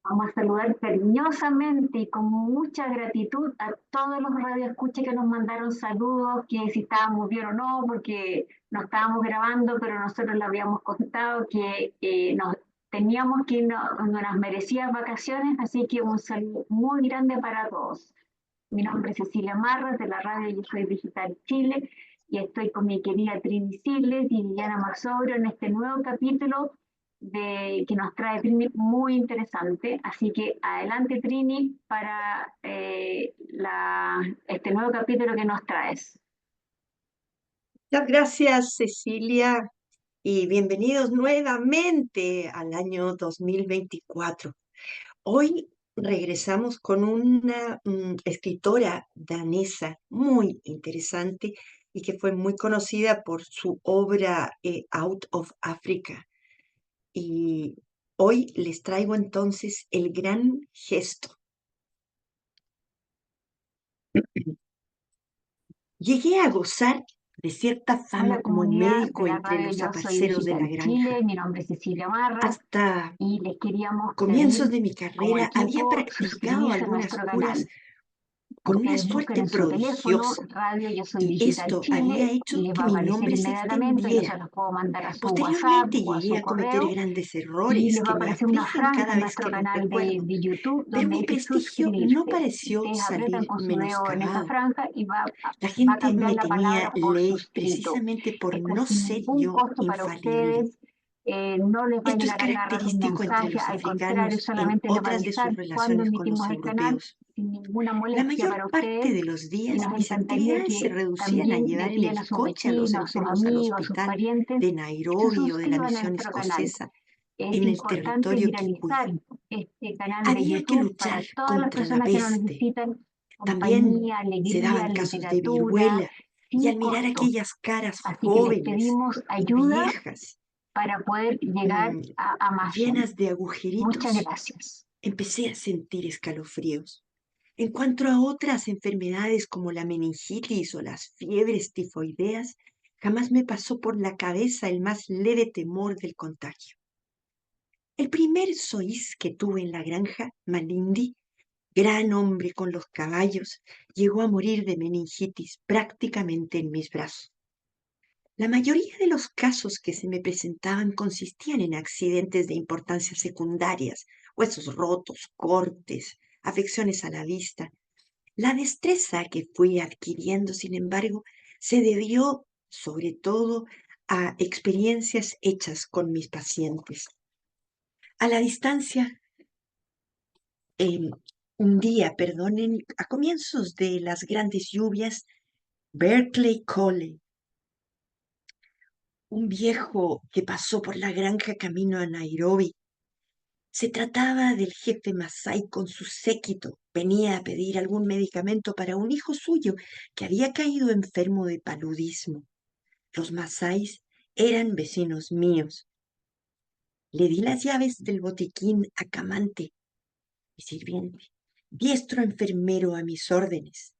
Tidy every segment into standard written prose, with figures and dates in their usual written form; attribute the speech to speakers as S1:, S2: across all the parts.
S1: Vamos a saludar cariñosamente y con mucha gratitud a todos los radioescuchas que nos mandaron saludos, que si estábamos bien o no, porque no estábamos grabando, pero nosotros le habíamos contado que nos teníamos que ir en unas merecidas vacaciones, así que un saludo muy grande para todos. Mi nombre es Cecilia Marras, de la radio Yo Soy Digital Chile, y estoy con mi querida Trini Siles y Liliana Masobro en este nuevo capítulo que nos trae Trini muy interesante. Así que adelante, Trini, para este nuevo capítulo que nos traes.
S2: Muchas gracias, Cecilia, y bienvenidos nuevamente al año 2024. Hoy regresamos con una escritora danesa muy interesante y que fue muy conocida por su obra Out of Africa. Y hoy les traigo entonces El Gran Gesto. Llegué a gozar de cierta fama
S1: Hola
S2: como
S1: comunidad de
S2: médico
S1: la
S2: entre
S1: radio
S2: los
S1: Yo Soy
S2: aparceros de la
S1: Digital
S2: granja.
S1: Chile, mi nombre es Cecilia Marras
S2: Hasta
S1: y les queríamos
S2: comienzos
S1: pedir
S2: de mi
S1: como
S2: carrera había
S1: equipo
S2: practicado
S1: suscribirse a
S2: algunas
S1: nuestro
S2: curas
S1: canal.
S2: con una
S1: Ustedes busquen
S2: suerte
S1: en su teléfono
S2: prodigiosa,
S1: Radio Yo Soy
S2: y
S1: Digital
S2: esto había
S1: Chile
S2: hecho
S1: y les va
S2: que
S1: a
S2: mi
S1: aparecer
S2: nombre se
S1: inmediatamente. Yo se
S2: extendiera.
S1: los puedo mandar a su WhatsApp
S2: Posteriormente
S1: o a
S2: llegué
S1: su
S2: a cometer
S1: correo
S2: grandes
S1: y
S2: errores
S1: les va a
S2: que me
S1: aparecer una
S2: afligen
S1: franja
S2: cada
S1: en
S2: vez que
S1: nuestro
S2: los
S1: canal
S2: recuerdo,
S1: de YouTube
S2: pero
S1: donde
S2: mi
S1: dice
S2: prestigio no
S1: suscribirse.
S2: pareció
S1: Ustedes aprietan
S2: salir
S1: con su dedo en esa
S2: menoscabado.
S1: franja y
S2: La
S1: va a
S2: gente
S1: cambiar
S2: me
S1: la
S2: tenía
S1: palabra por
S2: ley
S1: suscrito.
S2: precisamente por
S1: Esto es
S2: no
S1: sin
S2: ser
S1: ningún
S2: yo
S1: costo para
S2: infalible.
S1: ustedes. No les va a
S2: Esto es
S1: llegar a cada rato un
S2: característico entre
S1: mensaje,
S2: los
S1: al contrario,
S2: africanos en
S1: solamente les va a
S2: otras de sus
S1: avisar cuando
S2: relaciones con los
S1: emitimos el canal
S2: europeos.
S1: sin ninguna
S2: La
S1: molestia
S2: mayor
S1: para
S2: parte
S1: ustedes.
S2: de los
S1: Y
S2: días
S1: nos
S2: mis
S1: encantaría
S2: actividades se
S1: que
S2: reducían a
S1: también le
S2: llevar en
S1: digan
S2: el
S1: a sus
S2: coche a los
S1: vecinos, a sus
S2: enfermos al
S1: amigos, a sus
S2: hospital
S1: parientes
S2: de
S1: que se
S2: Nairobi o de la
S1: suscriban a
S2: misión
S1: nuestro canal.
S2: escocesa
S1: Es
S2: en el
S1: importante
S2: territorio
S1: viralizar
S2: kikuyu.
S1: este canal de
S2: Había que
S1: YouTube
S2: luchar
S1: para todas las
S2: contra la
S1: personas que nos
S2: peste.
S1: necesitan
S2: También
S1: compañía,
S2: se
S1: alegría,
S2: daban casos de
S1: literatura,
S2: viruela, y
S1: sin
S2: al mirar
S1: costo.
S2: aquellas caras
S1: Así que les
S2: jóvenes
S1: pedimos
S2: y
S1: ayuda
S2: viejas,
S1: para poder llegar
S2: mm,
S1: a más
S2: llenas
S1: gente.
S2: de
S1: Muchas
S2: agujeritos,
S1: gracias.
S2: empecé a sentir escalofríos. En cuanto a otras enfermedades como la meningitis o las fiebres tifoideas, jamás me pasó por la cabeza el más leve temor del contagio. El primer sois que tuve en la granja, Malindi, gran hombre con los caballos, llegó a morir de meningitis prácticamente en mis brazos. La mayoría de los casos que se me presentaban consistían en accidentes de importancia secundarias, huesos rotos, cortes, afecciones a la vista. La destreza que fui adquiriendo, sin embargo, se debió sobre todo a experiencias hechas con mis pacientes. A la distancia, eh, un día, perdonen, a comienzos de las grandes lluvias, Berkeley Cole, un viejo que pasó por la granja camino a Nairobi. Se trataba del jefe Masai con su séquito. Venía a pedir algún medicamento para un hijo suyo que había caído enfermo de paludismo. Los Masáis eran vecinos míos. Le di las llaves del botiquín a Camante, mi sirviente, diestro enfermero a mis órdenes.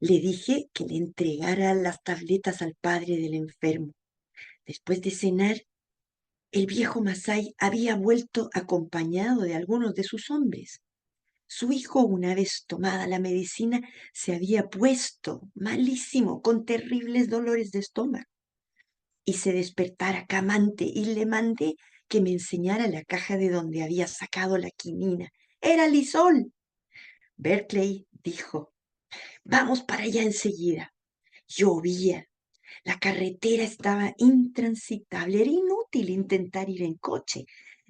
S2: Le dije que le entregara las tabletas al padre del enfermo. Después de cenar, el viejo Masái había vuelto acompañado de algunos de sus hombres. Su hijo, una vez tomada la medicina, se había puesto malísimo, con terribles dolores de estómago. Hice despertar a Camante y le mandé que me enseñara la caja de donde había sacado la quinina. Era Lisol. Berkeley dijo, vamos para allá enseguida. Llovía. La carretera estaba intransitable. Era inútil intentar ir en coche.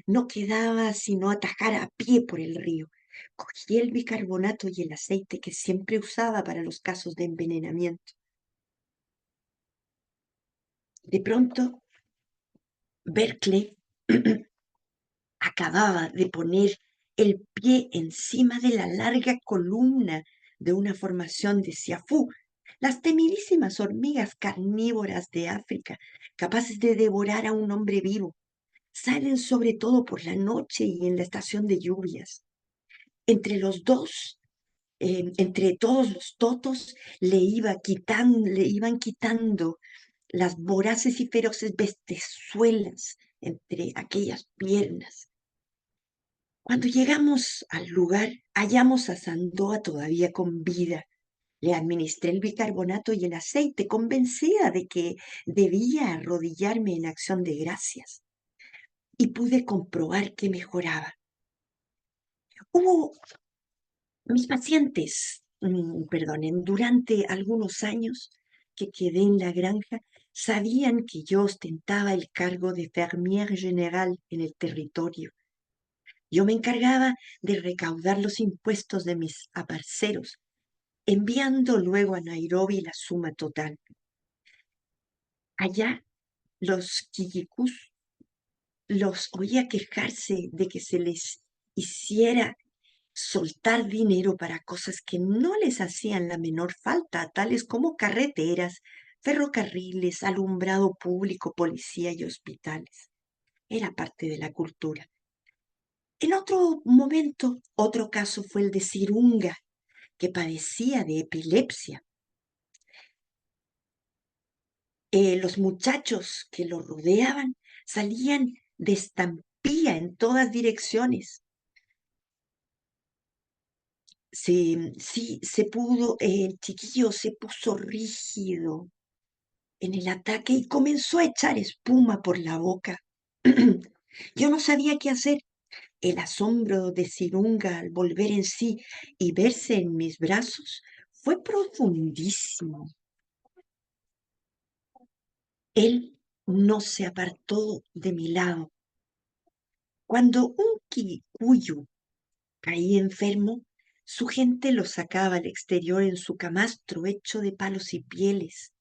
S2: No quedaba sino atajar a pie por el río. Cogí el bicarbonato y el aceite que siempre usaba para los casos de envenenamiento. De pronto, Berkeley acababa de poner el pie encima de la larga columna de una formación de Siafú, las temidísimas hormigas carnívoras de África, capaces de devorar a un hombre vivo. Salen sobre todo por la noche y en la estación de lluvias. Entre los dos, entre todos los totos, le iban quitando las voraces y feroces bestezuelas entre aquellas piernas. Cuando llegamos al lugar, hallamos a Sandoa todavía con vida. Le administré el bicarbonato y el aceite, convencida de que debía arrodillarme en acción de gracias, y pude comprobar que mejoraba. Hubo mis pacientes, perdonen, durante algunos años que quedé en la granja, sabían que yo ostentaba el cargo de fermier general en el territorio. Yo me encargaba de recaudar los impuestos de mis aparceros, enviando luego a Nairobi la suma total. Allá los quillicús los oía quejarse de que se les hiciera soltar dinero para cosas que no les hacían la menor falta, tales como carreteras, ferrocarriles, alumbrado público, policía y hospitales. Era parte de la cultura. En otro momento, otro caso fue el de Cirunga, que padecía de epilepsia. Los muchachos que lo rodeaban salían de estampilla en todas direcciones. Sí, se pudo, el chiquillo se puso rígido en el ataque y comenzó a echar espuma por la boca. Yo no sabía qué hacer. El asombro de Cirunga al volver en sí y verse en mis brazos fue profundísimo. Él no se apartó de mi lado. Cuando un kikuyu caía enfermo, su gente lo sacaba al exterior en su camastro hecho de palos y pieles.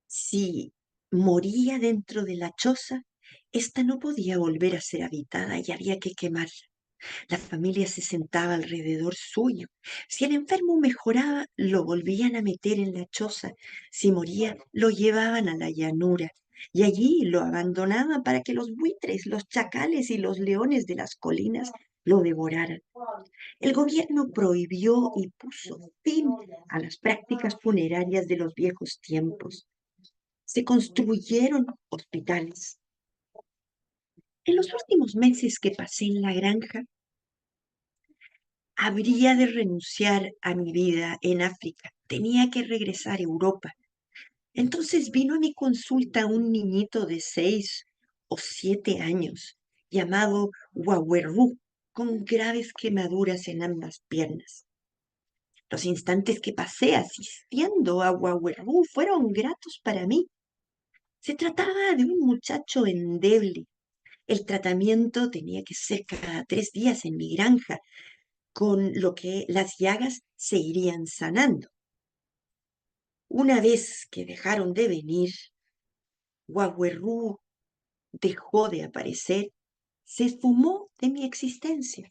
S2: Si moría dentro de la choza, ésta no podía volver a ser habitada y había que quemarla. La familia se sentaba alrededor suyo. Si el enfermo mejoraba, lo volvían a meter en la choza. Si moría, lo llevaban a la llanura. Y allí lo abandonaban para que los buitres, los chacales y los leones de las colinas lo devoraran. El gobierno prohibió y puso fin a las prácticas funerarias de los viejos tiempos. Se construyeron hospitales. En los últimos meses que pasé en la granja, habría de renunciar a mi vida en África. Tenía que regresar a Europa. Entonces vino a mi consulta un niñito de 6 o 7 años, llamado Wawerru, con graves quemaduras en ambas piernas. Los instantes que pasé asistiendo a Wawerru fueron gratos para mí. Se trataba de un muchacho endeble. El tratamiento tenía que ser cada 3 días en mi granja, con lo que las llagas se irían sanando. Una vez que dejaron de venir, Guagüerrú dejó de aparecer, se esfumó de mi existencia.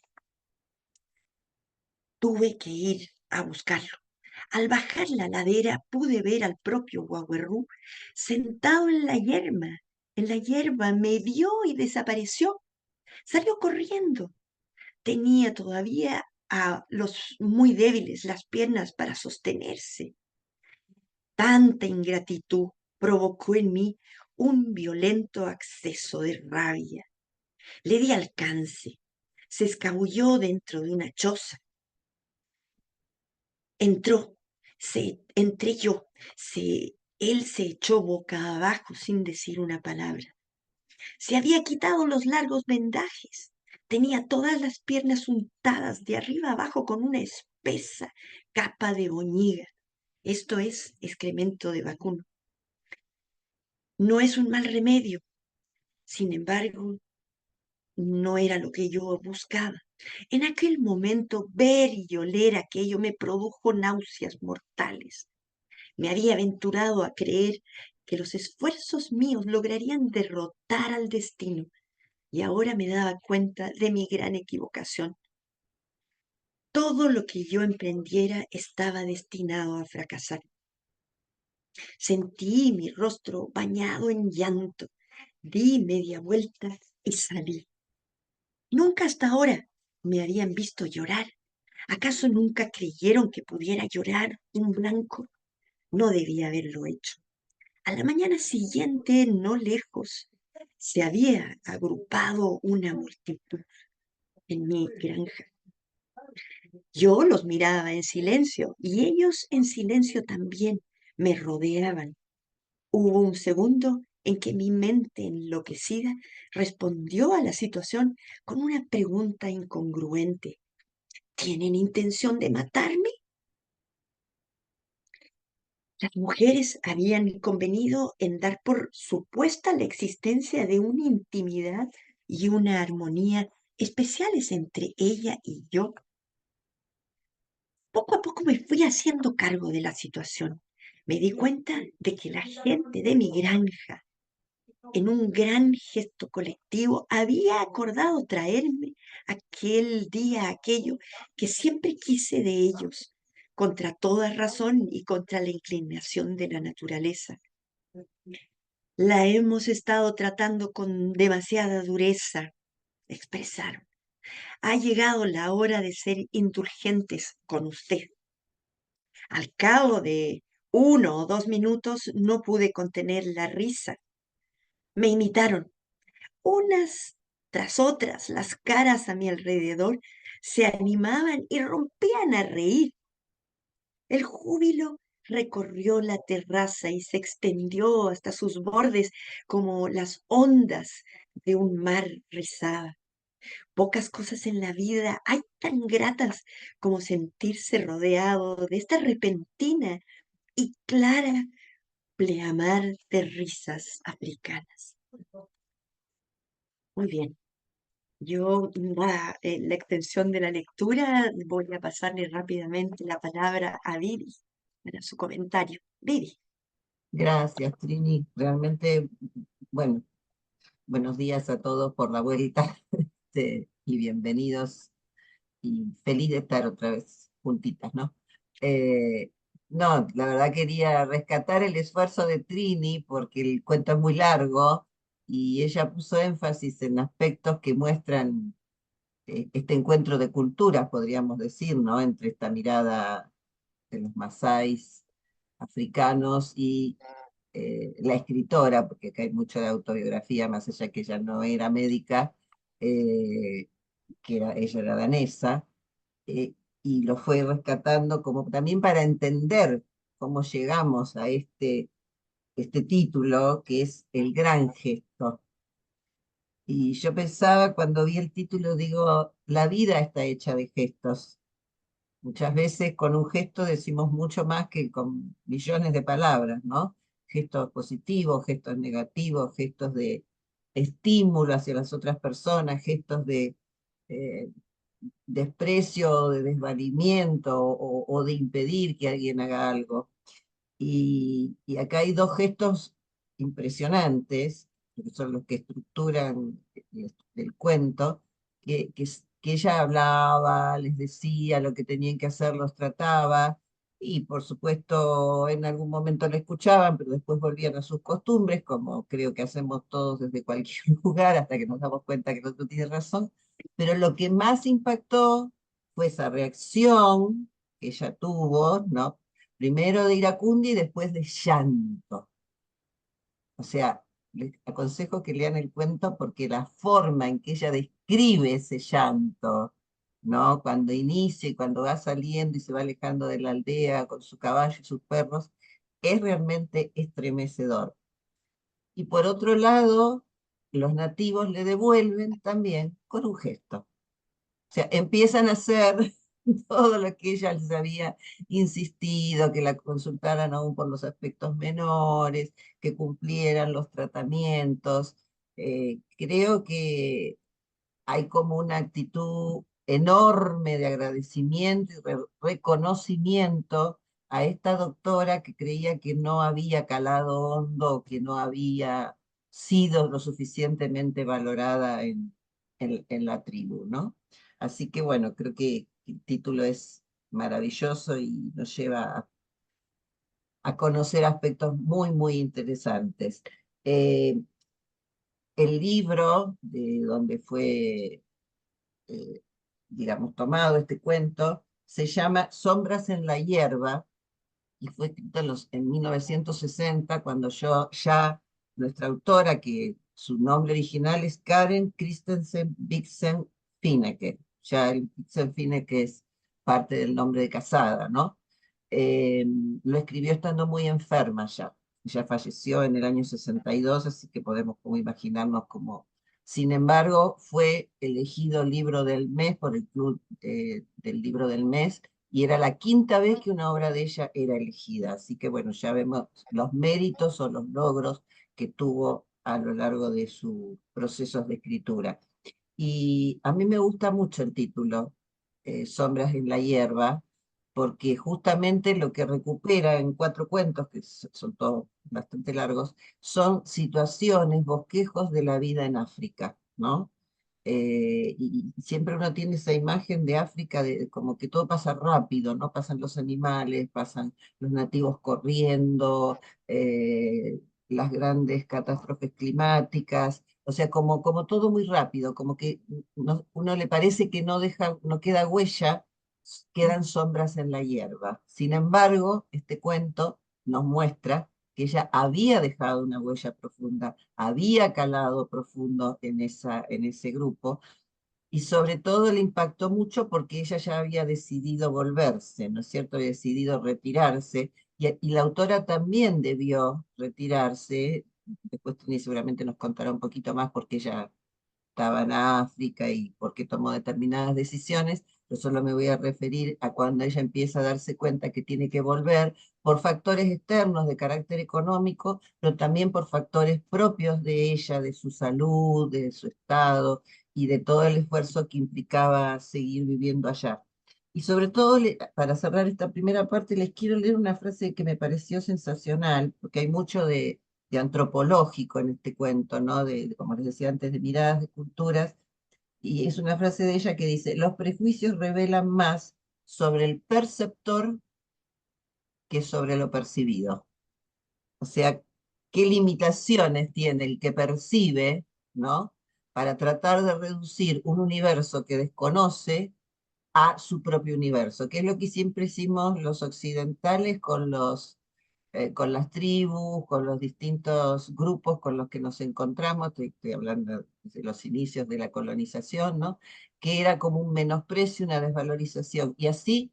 S2: Tuve que ir a buscarlo. Al bajar la ladera pude ver al propio Guagüerrú sentado en la hierba, me vio y desapareció. Salió corriendo. Tenía todavía a los muy débiles las piernas para sostenerse. Tanta ingratitud provocó en mí un violento acceso de rabia. Le di alcance. Se escabulló dentro de una choza. Entré yo. Él se echó boca abajo sin decir una palabra. Se había quitado los largos vendajes. Tenía todas las piernas untadas de arriba abajo con una espesa capa de boñiga. Esto es excremento de vacuno. No es un mal remedio. Sin embargo, no era lo que yo buscaba. En aquel momento, ver y oler aquello me produjo náuseas mortales. Me había aventurado a creer que los esfuerzos míos lograrían derrotar al destino, y ahora me daba cuenta de mi gran equivocación. Todo lo que yo emprendiera estaba destinado a fracasar. Sentí mi rostro bañado en llanto, di media vuelta y salí. Nunca hasta ahora me habían visto llorar. ¿Acaso nunca creyeron que pudiera llorar un blanco? No debía haberlo hecho. A la mañana siguiente, no lejos, se había agrupado una multitud. en mi granja. Yo los miraba en silencio y ellos en silencio también me rodeaban. Hubo un segundo en que mi mente enloquecida respondió a la situación con una pregunta incongruente. ¿Tienen intención de matarme? Las mujeres habían convenido en dar por supuesta la existencia de una intimidad y una armonía especiales entre ella y yo. Poco a poco me fui haciendo cargo de la situación. Me di cuenta de que la gente de mi granja, en un gran gesto colectivo, había acordado traerme aquel día aquello que siempre quise de ellos, contra toda razón y contra la inclinación de la naturaleza. La hemos estado tratando con demasiada dureza, expresaron. Ha llegado la hora de ser indulgentes con usted. Al cabo de 1 o 2 minutos no pude contener la risa. Me imitaron. Unas tras otras, las caras a mi alrededor se animaban y rompían a reír. El júbilo recorrió la terraza y se extendió hasta sus bordes como las ondas de un mar rizada. Pocas cosas en la vida hay tan gratas como sentirse rodeado de esta repentina y clara pleamar de risas africanas. Muy bien. Yo, la extensión de la lectura, voy a pasarle rápidamente la palabra a Vivi para su comentario. Vivi.
S3: Gracias, Trini. Realmente, bueno, buenos días a todos por la vuelta, y bienvenidos y feliz de estar otra vez juntitas, ¿no? Eh, no, la verdad quería rescatar el esfuerzo de Trini porque el cuento es muy largo y ella puso énfasis en aspectos que muestran este encuentro de culturas, podríamos decir, ¿no? Entre esta mirada de los masáis africanos y la escritora, porque acá hay mucho de autobiografía, más allá que ella no era médica, eh, ella era danesa, eh, y lo fue rescatando como también para entender cómo llegamos a este título, que es El Gran Gesto. Y yo pensaba cuando vi el título, digo, la vida está hecha de gestos. Muchas veces con un gesto decimos mucho más que con millones de palabras, ¿no? Gestos positivos, gestos negativos, gestos de estímulo hacia las otras personas, gestos de eh, desprecio o de desvalimiento o de impedir que alguien haga algo. Y acá hay dos gestos impresionantes, que son los que estructuran el cuento, que ella hablaba, les decía lo que tenían que hacer, los trataba, y por supuesto en algún momento la escuchaban, pero después volvían a sus costumbres, como creo que hacemos todos desde cualquier lugar, hasta que nos damos cuenta que el otro tiene razón. Pero lo que más impactó fue esa reacción que ella tuvo, ¿no? Primero de iracundo y después de llanto. O sea, les aconsejo que lean el cuento porque la forma en que ella describe ese llanto, ¿no? Cuando inicia y cuando va saliendo y se va alejando de la aldea con su caballo y sus perros, es realmente estremecedor. Y por otro lado, los nativos le devuelven también con un gesto. O sea, empiezan a hacer todo lo que ella les había insistido, que la consultaran aún por los aspectos menores, que cumplieran los tratamientos. Creo que hay como una actitud enorme de agradecimiento y reconocimiento a esta doctora que creía que no había calado hondo, que no había sido lo suficientemente valorada en la tribu, ¿no? Así que bueno, creo que el título es maravilloso y nos lleva a conocer aspectos muy, muy interesantes. Eh, el libro de donde fue eh, digamos, tomado este cuento, se llama Sombras en la hierba y fue escrito en 1960, cuando nuestra autora, que su nombre original es Karen Christensen Vixen Finneque. Ya el Finneque es parte del nombre de Casada, ¿no? Lo escribió estando muy enferma ya. Ya falleció en el año 62, así que podemos como imaginarnos cómo. Sin embargo, fue elegido libro del mes por el Club del Libro del Mes, y era la quinta vez que una obra de ella era elegida. Así que bueno, ya vemos los méritos o los logros que tuvo a lo largo de sus procesos de escritura. Y a mí me gusta mucho el título, Sombras en la hierba, porque justamente lo que recupera en 4 cuentos, que son todos bastante largos, son situaciones, bosquejos de la vida en África, ¿no? Y siempre uno tiene esa imagen de África, de, como que todo pasa rápido, ¿no? Pasan los animales, pasan los nativos corriendo, las grandes catástrofes climáticas, o sea, como todo muy rápido, como que uno le parece que no deja, no queda huella, quedan sombras en la hierba. Sin embargo, este cuento nos muestra que ella había dejado una huella profunda, había calado profundo en ese grupo, y sobre todo le impactó mucho porque ella ya había decidido volverse, ¿no es cierto? Había decidido retirarse, y la autora también debió retirarse. Después Trini seguramente nos contará un poquito más porque ella estaba en África y por qué tomó determinadas decisiones. Yo solo me voy a referir a cuando ella empieza a darse cuenta que tiene que volver por factores externos de carácter económico, pero también por factores propios de ella, de su salud, de su estado y de todo el esfuerzo que implicaba seguir viviendo allá. Y sobre todo, para cerrar esta primera parte, les quiero leer una frase que me pareció sensacional, porque hay mucho de antropológico en este cuento, ¿no? Como les decía antes, de miradas de culturas, y es una frase de ella que dice: los prejuicios revelan más sobre el perceptor que sobre lo percibido. O sea, qué limitaciones tiene el que percibe, ¿no? Para tratar de reducir un universo que desconoce a su propio universo, que es lo que siempre hicimos los occidentales con las tribus, con los distintos grupos con los que nos encontramos. Estoy hablando de los inicios de la colonización, ¿no? Que era como un menosprecio, una desvalorización, y así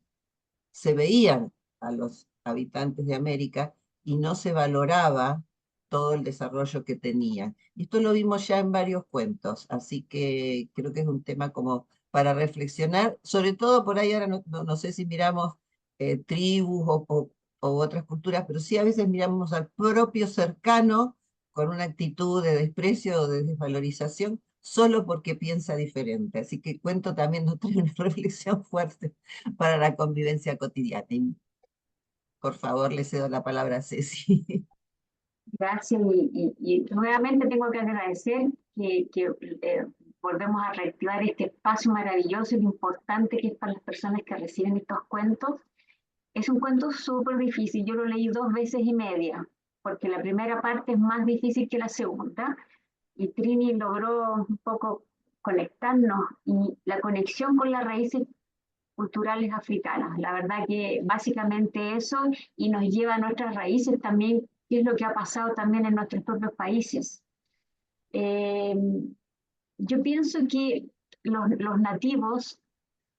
S3: se veían a los habitantes de América y no se valoraba todo el desarrollo que tenían. Y esto lo vimos ya en varios cuentos, así que creo que es un tema como para reflexionar, sobre todo por ahí. Ahora no sé si miramos tribus o otras culturas, pero sí a veces miramos al propio cercano con una actitud de desprecio o de desvalorización solo porque piensa diferente. Así que cuento también nos trae una reflexión fuerte para la convivencia cotidiana. Y por favor, le cedo la palabra a Ceci.
S1: Gracias y nuevamente tengo que agradecer que volvemos a reactivar este espacio maravilloso y importante que es para las personas que reciben estos cuentos. Es un cuento súper difícil, yo lo leí 2 veces y media, porque la primera parte es más difícil que la segunda, y Trini logró un poco conectarnos y la conexión con las raíces culturales africanas. La verdad que básicamente eso, y nos lleva a nuestras raíces también, qué es lo que ha pasado también en nuestros propios países. Eh, yo pienso que los nativos,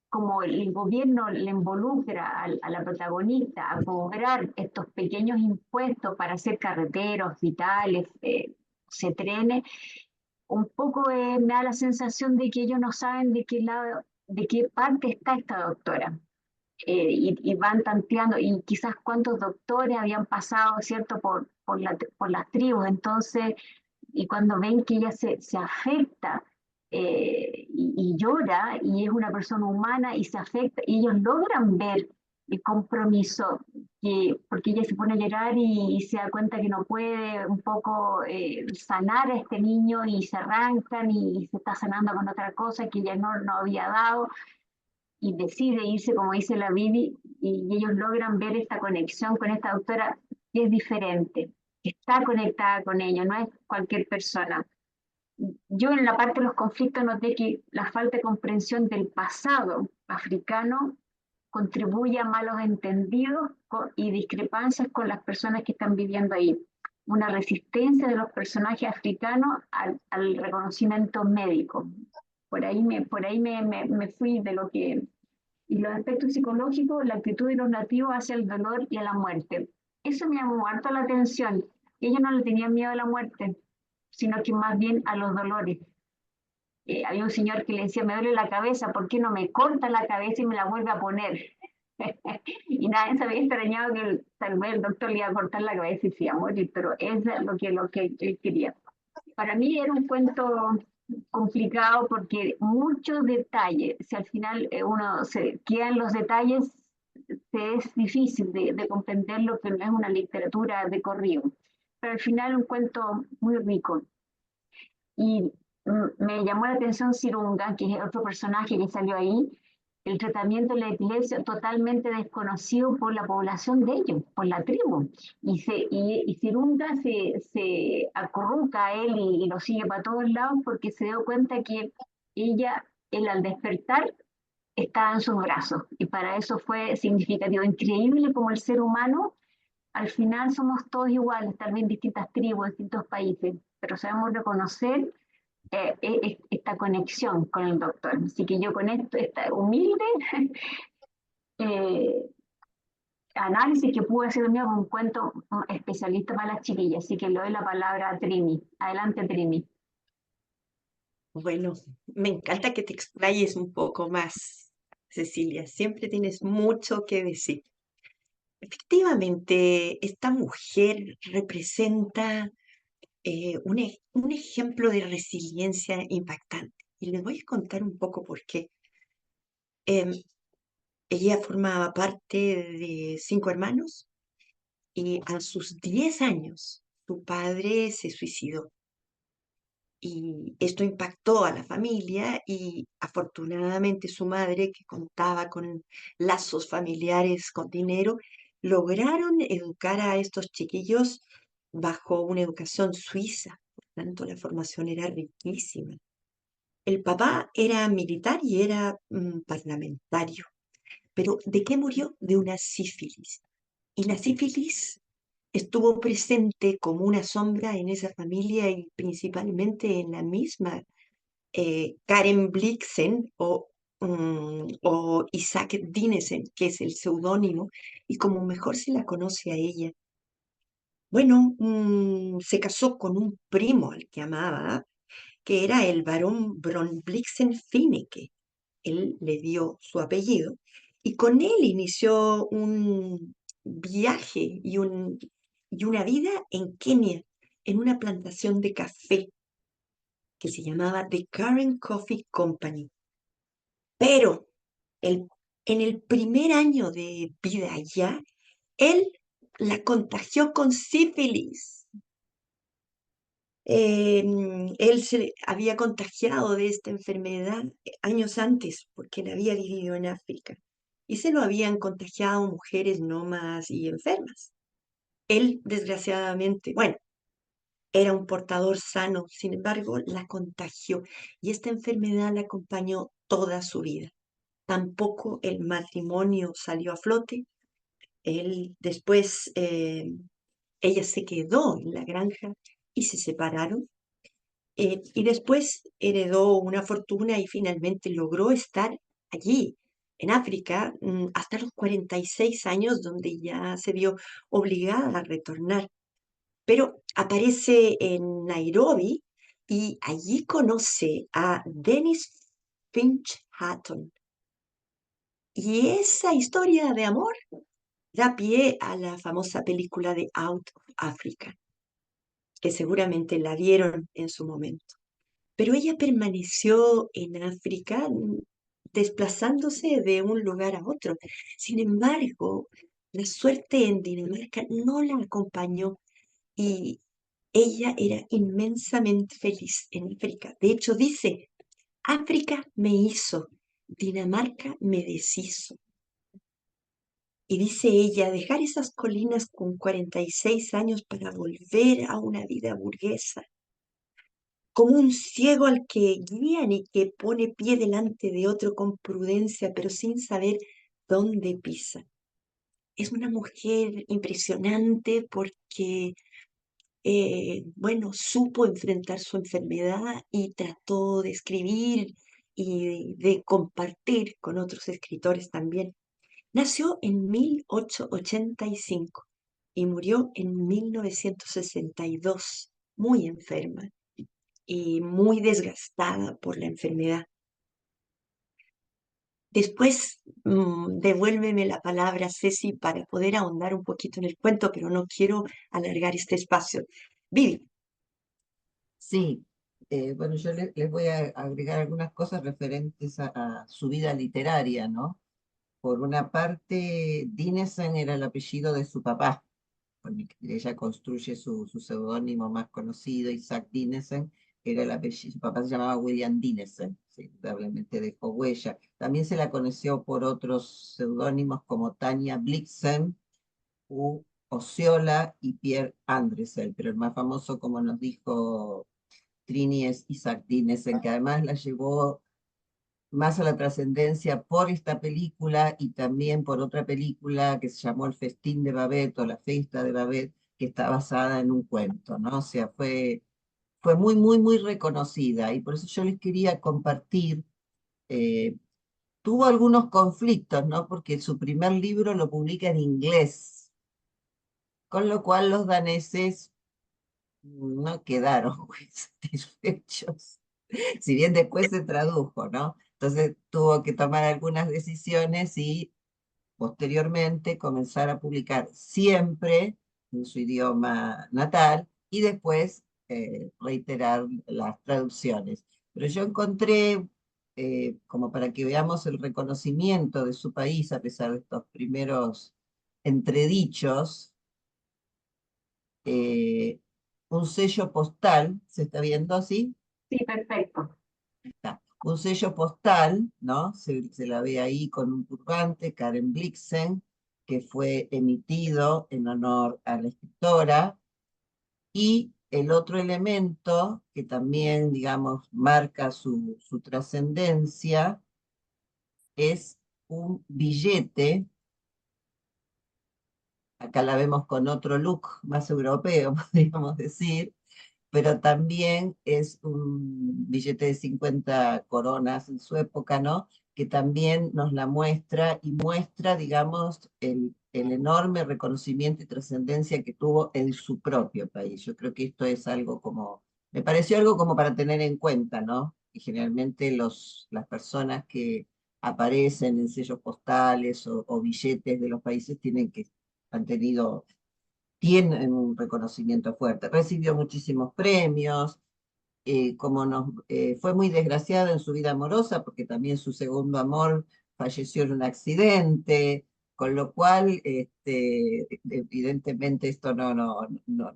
S1: como el gobierno le involucra a la protagonista a cobrar estos pequeños impuestos para hacer carreteros vitales, se trenes, un poco me da la sensación de que ellos no saben de qué lado, de qué parte está esta doctora. Y van tanteando, y quizás cuántos doctores habían pasado, ¿cierto?, por las tribus. Entonces, y cuando ven que ella se afecta y llora, y es una persona humana y se afecta, y ellos logran ver el compromiso, porque ella se pone a llorar y se da cuenta que no puede un poco sanar a este niño, y se arrancan y se está sanando con otra cosa que ella no había dado, y decide irse, como dice la Bibi, y ellos logran ver esta conexión con esta doctora que es diferente, que está conectada con ellos, no es cualquier persona. Yo en la parte de los conflictos noté que la falta de comprensión del pasado africano contribuye a malos entendidos y discrepancias con las personas que están viviendo ahí. Una resistencia de los personajes africanos al reconocimiento médico. por ahí me fui de lo que... Y los aspectos psicológicos, la actitud de los nativos hacia el dolor y a la muerte. Eso me llamó harto la atención. Ellos no le tenían miedo a la muerte, sino que más bien a los dolores. Había un señor que le decía, me duele la cabeza, ¿por qué no me corta la cabeza y me la vuelve a poner? Y nadie se había extrañado que tal vez el doctor le iba a cortar la cabeza y se iba a morir, pero eso es lo que él quería. Para mí era un cuento complicado porque muchos detalles, si al final uno se queda en los detalles, se es difícil de comprender lo que no es una literatura de corrido. Pero al final un cuento muy rico. Y me llamó la atención Sirunga, que es otro personaje que salió ahí, el tratamiento de la epilepsia totalmente desconocido por la población de ellos, por la tribu. Y Sirunga se acurruca a él y lo sigue para todos lados porque se dio cuenta que él al despertar, estaba en sus brazos. Y para eso fue significativo, increíble como el ser humano, al final somos todos iguales, tal vez en distintas tribus, distintos países, pero sabemos reconocer esta conexión con el doctor. Así que yo con esto, esta humilde eh, análisis que pude hacer mío con un cuento especialista para las chiquillas, así que le doy la palabra a Trini. Adelante, Trini.
S2: Bueno, me encanta que te explayes un poco más, Cecilia. Siempre tienes mucho que decir. Efectivamente, esta mujer representa un ejemplo de resiliencia impactante. Y les voy a contar un poco por qué. Em, Ella formaba parte de 5 hermanos y a sus 10 años su padre se suicidó. Y esto impactó a la familia y afortunadamente su madre, que contaba con lazos familiares con dinero, lograron educar a estos chiquillos bajo una educación suiza. Por tanto, la formación era riquísima. El papá era militar y era parlamentario. Pero ¿de qué murió? De una sífilis. Y la sífilis estuvo presente como una sombra en esa familia y principalmente en la misma Karen Blixen o Isaac Dinesen, que es el seudónimo, y como mejor se la conoce a ella. Bueno, se casó con un primo al que amaba, que era el barón von Blixen-Finecke. Él le dio su apellido y con él inició un viaje y una vida en Kenia, en una plantación de café que se llamaba The Karen Coffee Company. Pero el- en el primer año de vida allá, él la contagió con sífilis. Él se había contagiado de esta enfermedad años antes, porque él había vivido en África, y se lo habían contagiado mujeres nómadas y enfermas. Él, desgraciadamente, bueno, era un portador sano, sin embargo, la contagió, y esta enfermedad la acompañó toda su vida. Tampoco el matrimonio salió a flote. Él después, ella se quedó en la granja y se separaron. Y después heredó una fortuna y finalmente logró estar allí, en África, hasta los 46 años, donde ya se vio obligada a retornar. Pero aparece en Nairobi y allí conoce a Dennis Finch Hatton. Y esa historia de amor da pie a la famosa película de Out of Africa, que seguramente la vieron en su momento. Pero ella permaneció en África desplazándose de un lugar a otro. Sin embargo, la suerte en Dinamarca no la acompañó y ella era inmensamente feliz en África. De hecho, dice, África me hizo, Dinamarca me deshizo. Y dice ella, dejar esas colinas con 46 años para volver a una vida burguesa como un ciego al que guían y que pone pie delante de otro con prudencia, pero sin saber dónde pisa. Es una mujer impresionante porque, bueno, supo enfrentar su enfermedad y trató de escribir y de compartir con otros escritores también. Nació en 1885 y murió en 1962, muy enferma y muy desgastada por la enfermedad. Después, devuélveme la palabra, Ceci, para poder ahondar un poquito en el cuento, pero no quiero alargar este espacio. Vivi.
S3: Sí, bueno, yo les voy a agregar algunas cosas referentes a su vida literaria, ¿no? Por una parte, Dinesen era el apellido de su papá, con el que ella construye su seudónimo más conocido, Isaac Dinesen, era el apellido, su papá se llamaba William Dinesen, sí, indudablemente dejó huella. También se la conoció por otros seudónimos como Tania Blixen, Osceola y Pierre Andresen, pero el más famoso, como nos dijo Trini, es Isaac Dinesen, que además la llevó más a la trascendencia por esta película y también por otra película que se llamó El Festín de Babette o La Fiesta de Babette, que está basada en un cuento, ¿no? O sea, fue muy, muy, muy reconocida y por eso yo les quería compartir. eh, Tuvo algunos conflictos, ¿no? Porque su primer libro lo publica en inglés, con lo cual los daneses no quedaron muy satisfechos, si bien después se tradujo, ¿no? Entonces tuvo que tomar algunas decisiones y posteriormente comenzar a publicar siempre en su idioma natal y después reiterar las traducciones. Pero yo encontré, como para que veamos el reconocimiento de su país a pesar de estos primeros entredichos, eh, un sello postal, ¿se está viendo así?
S1: Sí, perfecto.
S3: Está. Un sello postal, ¿no? Se la ve ahí con un turbante, Karen Blixen, que fue emitido en honor a la escritora. Y el otro elemento que también, digamos, marca su trascendencia es un billete. Acá la vemos con otro look más europeo, podríamos decir, pero también es un billete de 50 coronas en su época, ¿no? Que también nos la muestra y muestra, digamos, el enorme reconocimiento y trascendencia que tuvo en su propio país. Yo creo que esto es algo como, me pareció algo como para tener en cuenta, ¿no? Y generalmente las personas que aparecen en sellos postales o billetes de los países han tenido tienen un reconocimiento fuerte. Recibió muchísimos premios, fue muy desgraciada en su vida amorosa, porque también su segundo amor falleció en un accidente, con lo cual, evidentemente, esto no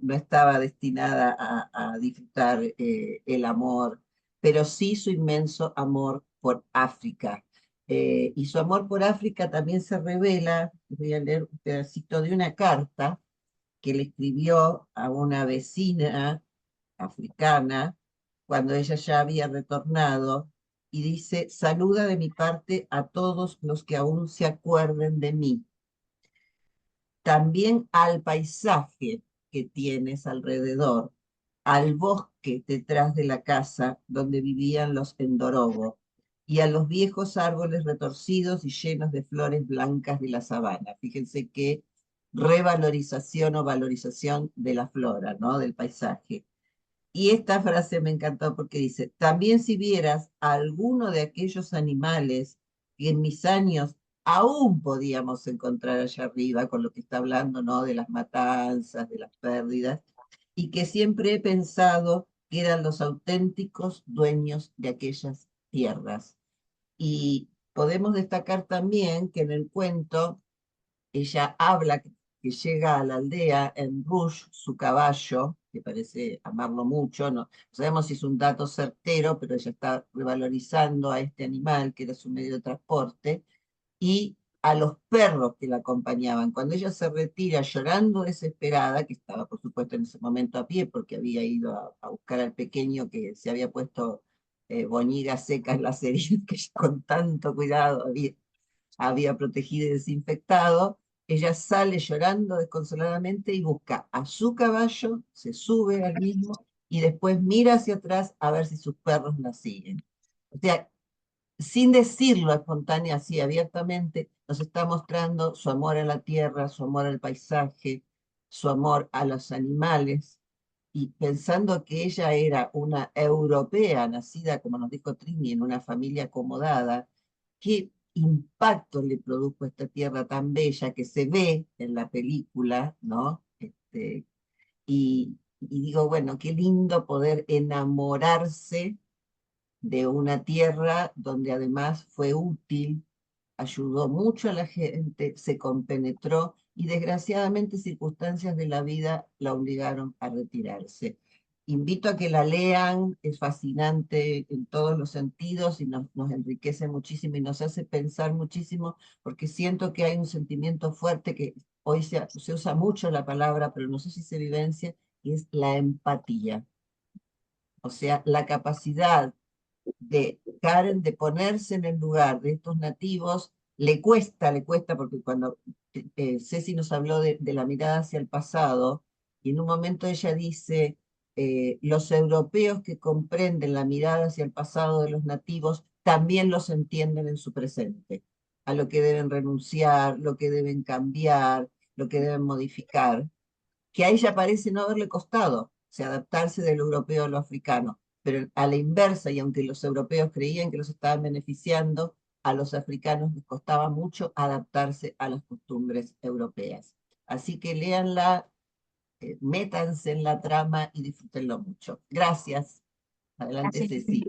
S3: estaba destinada a disfrutar el amor, pero sí su inmenso amor por África. Y su amor por África también se revela, voy a leer un pedacito de una carta que le escribió a una vecina africana cuando ella ya había retornado y dice: saluda de mi parte a todos los que aún se acuerden de mí, también al paisaje que tienes alrededor, al bosque detrás de la casa donde vivían los Endorobo, y a los viejos árboles retorcidos y llenos de flores blancas de la sabana. Fíjense qué revalorización o valorización de la flora, ¿no? Del paisaje. Y esta frase me encantó porque dice: también si vieras a alguno de aquellos animales que en mis años aún podíamos encontrar allá arriba, con lo que está hablando, ¿no? De las matanzas, de las pérdidas, y que siempre he pensado que eran los auténticos dueños de aquellas tierras. Y podemos destacar también que en el cuento ella habla que llega a la aldea en Rouge, su caballo, que parece amarlo mucho, no sabemos si es un dato certero, pero ella está revalorizando a este animal que era su medio de transporte, y a los perros que la acompañaban. Cuando ella se retira llorando desesperada, que estaba por supuesto en ese momento a pie porque había ido a buscar al pequeño que se había puesto boñigas secas en las heridas, que ella con tanto cuidado había protegido y desinfectado, ella sale llorando desconsoladamente y busca a su caballo, se sube al mismo y después mira hacia atrás a ver si sus perros la siguen. O sea, sin decirlo espontánea, así abiertamente, nos está mostrando su amor a la tierra, su amor al paisaje, su amor a los animales, y pensando que ella era una europea, nacida, como nos dijo Trini, en una familia acomodada, qué impacto le produjo esta tierra tan bella que se ve en la película, ¿no? Y digo, bueno, qué lindo poder enamorarse de una tierra donde además fue útil, ayudó mucho a la gente, se compenetró y desgraciadamente circunstancias de la vida la obligaron a retirarse. Invito a que la lean, es fascinante en todos los sentidos y nos enriquece muchísimo y nos hace pensar muchísimo porque siento que hay un sentimiento fuerte que hoy se usa mucho la palabra, pero no sé si se vivencia, y es la empatía. O sea, la capacidad de Karen de ponerse en el lugar de estos nativos, le cuesta, porque cuando Ceci nos habló de la mirada hacia el pasado, y en un momento ella dice, los europeos que comprenden la mirada hacia el pasado de los nativos también los entienden en su presente, a lo que deben renunciar, lo que deben cambiar, lo que deben modificar, que a ella parece no haberle costado, o sea, adaptarse del europeo a lo africano, pero a la inversa, y aunque los europeos creían que los estaban beneficiando, a los africanos les costaba mucho adaptarse a las costumbres europeas. Así que léanla, métanse en la trama y disfrútenlo mucho. Gracias. Adelante,
S1: Así,
S3: Ceci.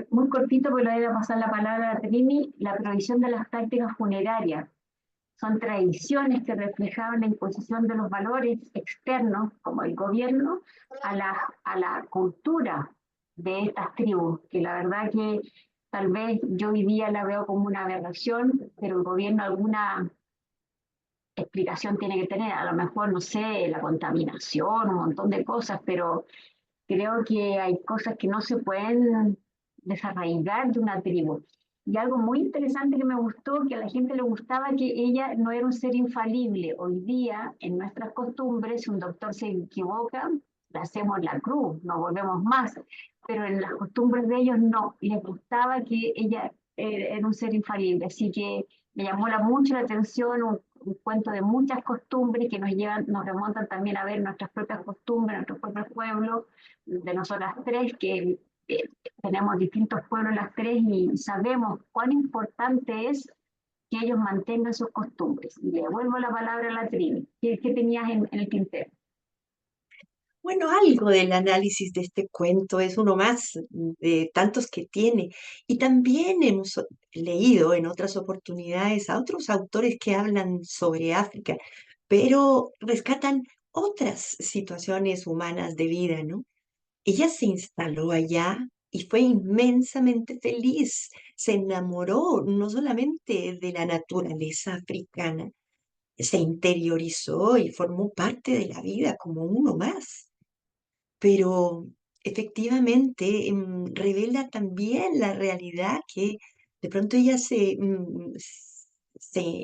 S1: muy cortito, porque le voy a pasar la palabra a Trini, la provisión de las prácticas funerarias. Son tradiciones que reflejaban la imposición de los valores externos, como el gobierno, a la cultura de estas tribus, que la verdad que tal vez yo hoy día la veo como una aberración, pero el gobierno alguna explicación tiene que tener, a lo mejor, no sé, la contaminación, un montón de cosas, pero creo que hay cosas que no se pueden desarraigar de una tribu. Y algo muy interesante que me gustó, que a la gente le gustaba, que ella no era un ser infalible. Hoy día, en nuestras costumbres, si un doctor se equivoca, le hacemos la cruz, no volvemos más. Pero en las costumbres de ellos no. Y les gustaba que ella era un ser infalible. Así que me llamó mucho la atención un cuento de muchas costumbres que nos llevan, nos remontan también a ver nuestras propias costumbres, nuestros propios pueblos, de nosotras tres, que tenemos distintos pueblos las tres y sabemos cuán importante es que ellos mantengan sus costumbres. Y le devuelvo la palabra a la Trini. ¿Qué tenías en el tintero?
S2: Bueno, algo del análisis de este cuento es uno más de tantos que tiene. Y también hemos leído en otras oportunidades a otros autores que hablan sobre África, pero rescatan otras situaciones humanas de vida, ¿no? Ella se instaló allá y fue inmensamente feliz. Se enamoró no solamente de la naturaleza africana, se interiorizó y formó parte de la vida como uno más. Pero efectivamente revela también la realidad que de pronto ella se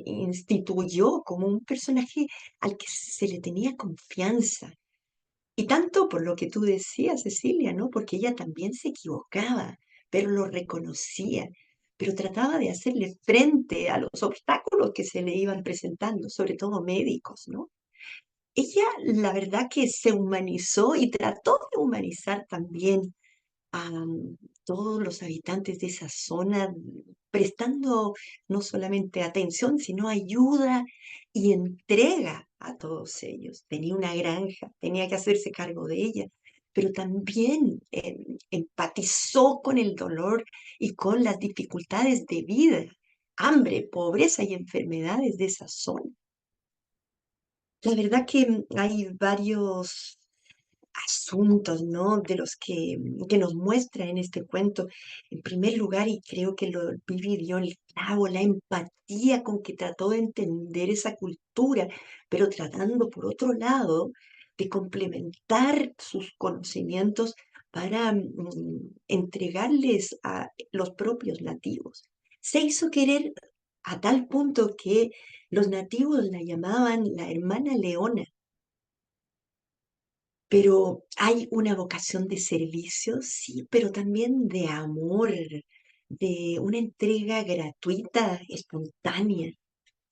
S2: instituyó como un personaje al que se le tenía confianza. Y tanto por lo que tú decías, Cecilia, ¿no? Porque ella también se equivocaba, pero lo reconocía, pero trataba de hacerle frente a los obstáculos que se le iban presentando, sobre todo médicos, ¿no? Ella, la verdad que se humanizó y trató de humanizar también a todos los habitantes de esa zona, prestando no solamente atención, sino ayuda y entrega a todos ellos. Tenía una granja, tenía que hacerse cargo de ella, pero también empatizó con el dolor y con las dificultades de vida, hambre, pobreza y enfermedades de esa zona. La verdad que hay varios asuntos, ¿no? De los que nos muestra en este cuento. En primer lugar, y creo que lo Vivi dio el clavo, la empatía con que trató de entender esa cultura, pero tratando, por otro lado, de complementar sus conocimientos para entregarles a los propios nativos. Se hizo querer a tal punto que los nativos la llamaban la hermana Leona, pero hay una vocación de servicio, sí, pero también de amor, de una entrega gratuita, espontánea,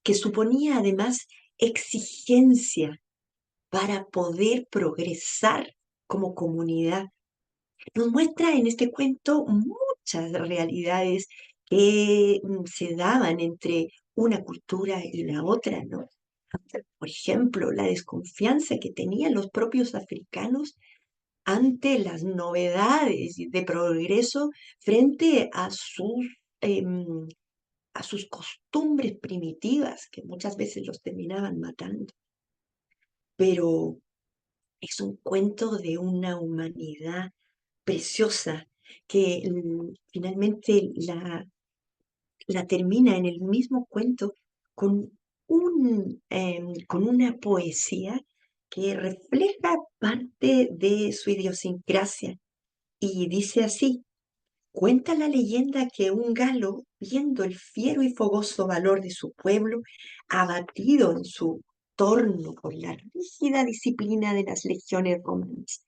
S2: que suponía además exigencia para poder progresar como comunidad. Nos muestra en este cuento muchas realidades que se daban entre una cultura y la otra, ¿no? Por ejemplo, la desconfianza que tenían los propios africanos ante las novedades de progreso frente em, a sus costumbres primitivas, que muchas veces los terminaban matando. Pero es un cuento de una humanidad preciosa que finalmente la termina en el mismo cuento con, con una poesía que refleja parte de su idiosincrasia y dice así: cuenta la leyenda que un galo, viendo el fiero y fogoso valor de su pueblo, abatido en su torno por la rígida disciplina de las legiones romanas,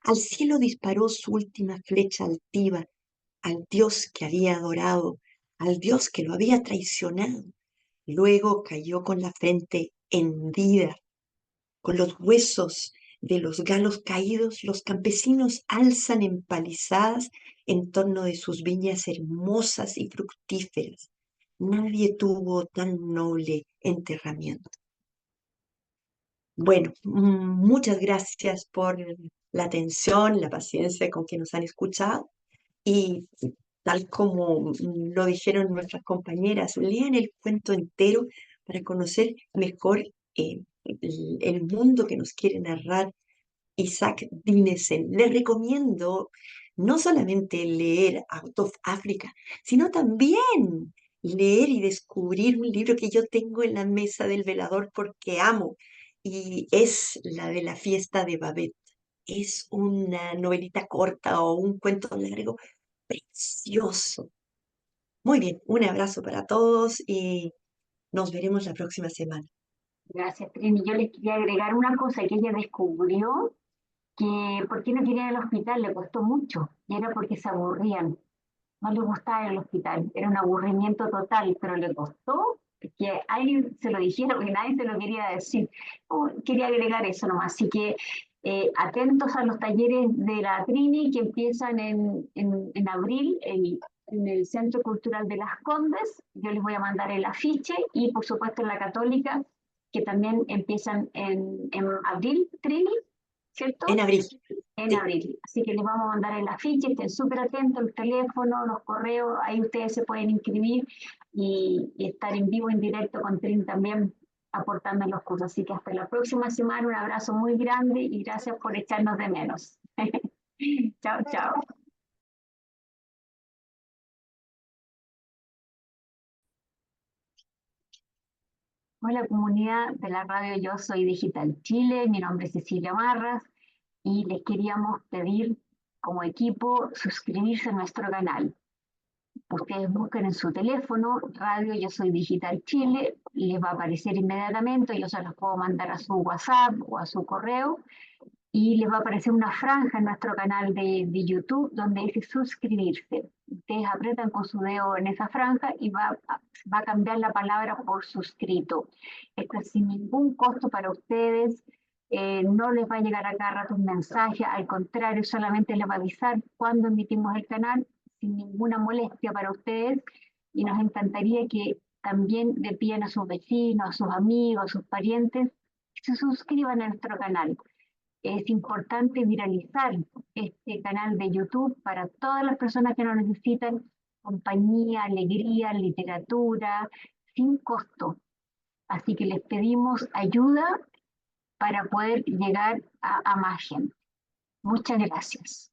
S2: al cielo disparó su última flecha altiva al Dios que había adorado, al Dios que lo había traicionado. Luego cayó con la frente hendida, con los huesos de los galos caídos, los campesinos alzan empalizadas en torno de sus viñas hermosas y fructíferas. Nadie tuvo tan noble enterramiento. Bueno, muchas gracias por la atención, la paciencia con que nos han escuchado. Y tal como lo dijeron nuestras compañeras, lean el cuento entero para conocer mejor el mundo que nos quiere narrar Isaac Dinesen. Les recomiendo no solamente leer Out of Africa, sino también leer y descubrir un libro que yo tengo en la mesa del velador porque amo, y es la de la fiesta de Babette. Es una novelita corta o un cuento largo precioso. Muy bien, un abrazo para todos y nos veremos la próxima semana.
S1: Gracias, Trini. Yo les quería agregar una cosa que ella descubrió, que por qué no quería ir al hospital, le costó mucho, y era porque se aburrían. No le gustaba ir al hospital, era un aburrimiento total, pero le costó que alguien se lo dijera, porque nadie se lo quería decir. Quería agregar eso nomás, así que atentos a los talleres de la Trini que empiezan en abril en el Centro Cultural de Las Condes. Yo les voy a mandar el afiche y por supuesto en la Católica, que también empiezan en abril, Trini,
S2: En
S1: ¿cierto?
S2: abril.
S1: En
S2: Sí.
S1: abril. Así que les vamos a mandar el afiche, estén súper atentos, el teléfono, los correos, ahí ustedes se pueden inscribir y estar en vivo, en directo con Trin también aportando en los cursos. Así que hasta la próxima semana, un abrazo muy grande y gracias por echarnos de menos. Chao, chao. Hola comunidad de la radio Yo Soy Digital Chile, mi nombre es Cecilia Marras y les queríamos pedir como equipo suscribirse a nuestro canal. Ustedes buscan en su teléfono Radio Yo Soy Digital Chile, les va a aparecer inmediatamente, yo se los puedo mandar a su WhatsApp o a su correo y les va a aparecer una franja en nuestro canal de YouTube donde dice suscribirse. Ustedes apretan con su dedo en esa franja y va a cambiar la palabra por suscrito. Esto es sin ningún costo para ustedes. No les va a llegar a cada rato un mensaje, al contrario, solamente les va a avisar cuando emitimos el canal sin ninguna molestia para ustedes y nos encantaría que también le pidan a sus vecinos, a sus amigos, a sus parientes que se suscriban a nuestro canal. Es importante viralizar este canal de YouTube para todas las personas que nos necesitan compañía, alegría, literatura, sin costo. Así que les pedimos ayuda para poder llegar a más gente. Muchas gracias.